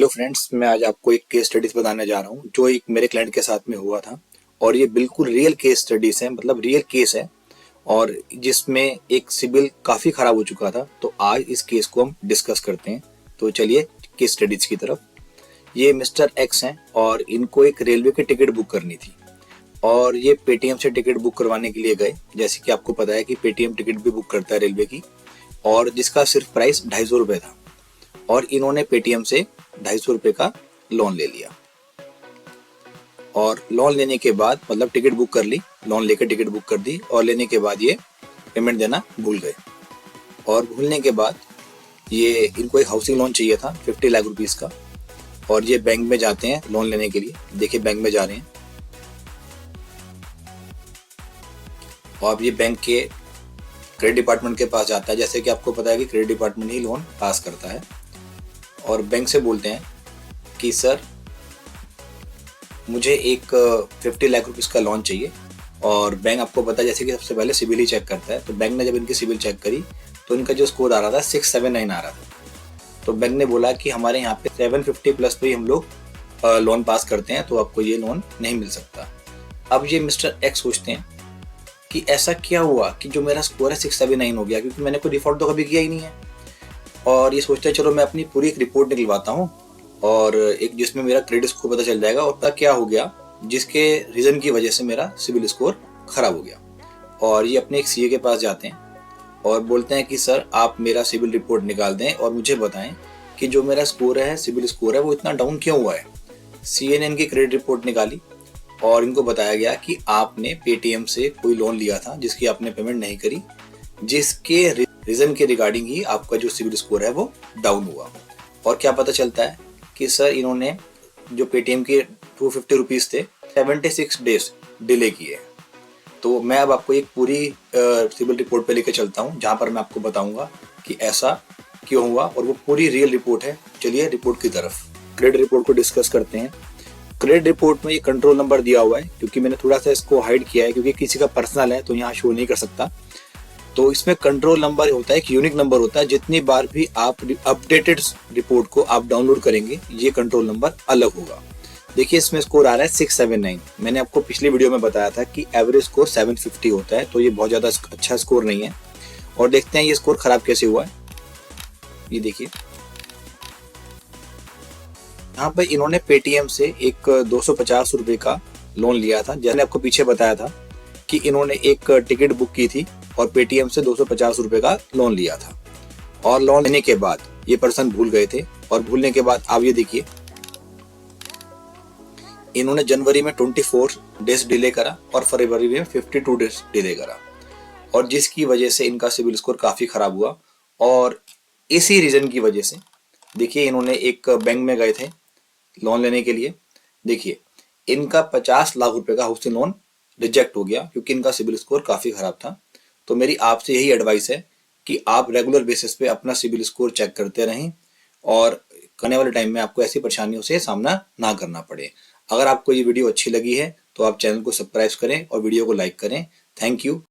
Hello friends, मैं आज आपको एक केस स्टडीज बताने जा रहा हूँ जो एक मेरे क्लाइंट के साथ में हुआ था। और ये बिल्कुल रियल केस स्टडीज है, मतलब रियल केस है। और जिसमें एक सिविल काफी खराब हो चुका था। तो आज इस केस को हम डिस्कस करते हैं। तो चलिए केस स्टडीज की तरफ। ये मिस्टर एक्स हैं और इनको एक रेलवे की टिकट बुक करनी थी। और ये पेटीएम से टिकट बुक करवाने के लिए गए। जैसे कि आपको पता है कि पेटीएम टिकट भी बुक करता है रेलवे की, और जिसका सिर्फ प्राइस 250 रुपये था। और इन्होंने पेटीएम से 250 रुपये का लोन ले लिया। और लोन लेने के बाद मतलब टिकट बुक कर ली, लोन लेकर टिकट बुक कर दी, और लेने के बाद ये पेमेंट देना भूल गए। और भूलने के बाद ये इनको एक हाउसिंग लोन चाहिए था 50 लाख रुपीस का। और ये बैंक में जाते हैं लोन लेने के लिए। देखिए बैंक में जा रहे हैं, और अब ये बैंक के क्रेडिट डिपार्टमेंट के पास जाता है। जैसे कि आपको पता है कि क्रेडिट डिपार्टमेंट ही लोन पास करता है। और बैंक से बोलते हैं कि सर मुझे एक 50 लाख रुपीस का लोन चाहिए। और बैंक आपको पता है जैसे कि सबसे पहले सिविल ही चेक करता है। तो बैंक ने जब इनकी सिविल चेक करी तो इनका जो स्कोर आ रहा था 679 आ रहा था। तो बैंक ने बोला कि हमारे यहाँ पे 750 प्लस पे ही हम लोग लोन पास करते हैं, तो आपको ये लोन नहीं मिल सकता। अब ये मिस्टर एक्स सोचते हैं कि ऐसा क्या हुआ कि जो मेरा स्कोर है 679 हो गया, क्योंकि मैंने कोई डिफॉल्ट तो कभी किया ही नहीं है। और ये सोचते हैं चलो मैं अपनी पूरी एक रिपोर्ट निकलवाता हूँ, और एक जिसमें मेरा क्रेडिट स्कोर पता चल जाएगा और पता क्या हो गया जिसके रीजन की वजह से मेरा सिविल स्कोर खराब हो गया। और ये अपने एक सीए के पास जाते हैं और बोलते हैं कि सर आप मेरा सिविल रिपोर्ट निकाल दें और मुझे बताएं कि जो मेरा स्कोर है, सिविल स्कोर है, वो इतना डाउन क्यों हुआ है। सीए ने इनकी क्रेडिट रिपोर्ट निकाली और इनको बताया गया कि आपने पेटीएम से कोई लोन लिया था जिसकी आपने पेमेंट नहीं करी, जिसके रीजन के रिगार्डिंग ही आपका जो सिविल स्कोर है वो डाउन हुआ। और क्या पता चलता है कि सर इन्होंने जो पेटीएम के 250 रुपीज थे 76 डेज डिले किए। तो मैं अब आपको एक पूरी सिविल रिपोर्ट पे लेकर चलता हूँ, जहाँ पर मैं आपको बताऊंगा कि ऐसा क्यों हुआ, और वो पूरी रियल रिपोर्ट है। चलिए रिपोर्ट की तरफ। क्रेडिट रिपोर्ट को डिस्कस करते हैं। क्रेडिट रिपोर्ट में ये कंट्रोल नंबर दिया हुआ है, क्योंकि मैंने थोड़ा सा इसको हाइड किया है क्योंकि किसी का पर्सनल है तो यहाँ शो नहीं कर सकता। तो इसमें कंट्रोल नंबर होता है, एक यूनिक नंबर होता है। जितनी बार भी आप अपडेटेड रिपोर्ट को आप डाउनलोड करेंगे ये कंट्रोल नंबर अलग होगा। देखिए इसमें स्कोर आ रहा है 679। मैंने आपको पिछली वीडियो में बताया था कि एवरेज स्कोर 750 होता है, तो ये बहुत ज्यादा अच्छा स्कोर नहीं है। और देखते हैं ये स्कोर खराब कैसे हुआ है। ये देखिए यहाँ पर इन्होंने पेटीएम से एक 250 रुपए का लोन लिया था। जैसे आपको पीछे बताया था कि इन्होंने एक टिकट बुक की थी और पेटीएम से 250 रुपए का लोन लिया था। और लोन लेने के बाद ये पर्सन भूल गए थे, और भूलने के बाद आप ये देखिए इन्होंने जनवरी में 24 डेज डिले करा और फरवरी में 52 डेज डिले करा, और जिसकी वजह से इनका सिविल स्कोर काफी खराब हुआ। और इसी रीजन की वजह से देखिए इन्होंने एक बैंक में गए थे लोन लेने के लिए। देखिए इनका 50 लाख रुपए का हाउसिंग लोन रिजेक्ट हो गया क्योंकि इनका सिविल स्कोर काफी खराब था। तो मेरी आपसे यही एडवाइस है कि आप रेगुलर बेसिस पे अपना सिविल स्कोर चेक करते रहें, और आने वाले टाइम में आपको ऐसी परेशानियों से सामना ना करना पड़े। अगर आपको ये वीडियो अच्छी लगी है तो आप चैनल को सब्सक्राइब करें और वीडियो को लाइक करें। Thank you.